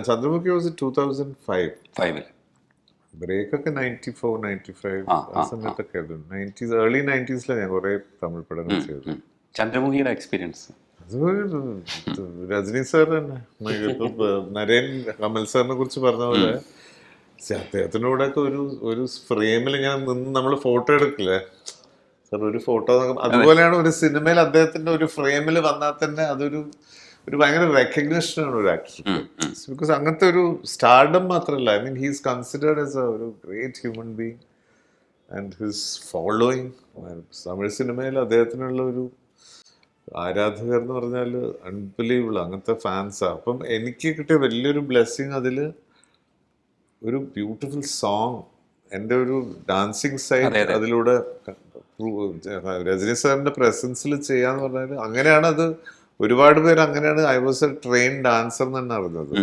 Chandramukhi was 2005. 5-ൽ. Break ഒക്കെ 94, 95 ആ, ആ സമയത്തൊക്കെ ആയിരുന്നു. 90s, ഏർലി 90s ഞാൻ കുറെ തമിഴ് പടങ്ങൾ ചെയ്തു. ചന്ദ്രമുഖിയുടെ എക്സ്പീരിയൻസ്. അത് രജനി സാർ തന്നെ. ഇപ്പൊ നരേൻ കമൽ സാറിനെ കുറിച്ച് പറഞ്ഞ പോലെ അദ്ദേഹത്തിൻ്റെ കൂടെ ഒക്കെ ഒരു ഫ്രെയിമിൽ ഇങ്ങനെ നിന്ന് നമ്മൾ ഫോട്ടോ എടുക്കില്ലേ സാർ, ഒരു ഫോട്ടോ അതുപോലെയാണ് ഒരു സിനിമയിൽ അദ്ദേഹത്തിന്റെ ഒരു ഫ്രെയിമിൽ വന്നാൽ തന്നെ അതൊരു ഭയങ്കര റെക്കഗ്നിഷൻ ആണ് ഒരു ആക്ടർ. ബിക്കോസ് അങ്ങനത്തെ ഒരു സ്റ്റാർഡം മാത്രമല്ല, I mean he's considered as ഒരു great human being and his following. Tamil സിനിമയിൽ അദ്ദേഹത്തിനുള്ള ഒരു ആരാധകർ എന്ന് പറഞ്ഞാൽ അൺബിലീവബിൾ, അങ്ങനത്തെ ഫാൻസാണ്. അപ്പം എനിക്ക് കിട്ടിയ വലിയൊരു ബ്ലെസ്സിങ് അതിൽ ഒരു ബ്യൂട്ടിഫുൾ സോങ്, എൻ്റെ ഒരു ഡാൻസിങ് സൈഡ് അതിലൂടെ രജനി സാറിന്റെ പ്രസൻസിൽ ചെയ്യാന്ന് പറഞ്ഞാൽ അങ്ങനെയാണ് അത്. ഒരുപാട് പേര് അങ്ങനെയാണ് I was A train dancer എന്ന് തന്നെ അറിഞ്ഞത്.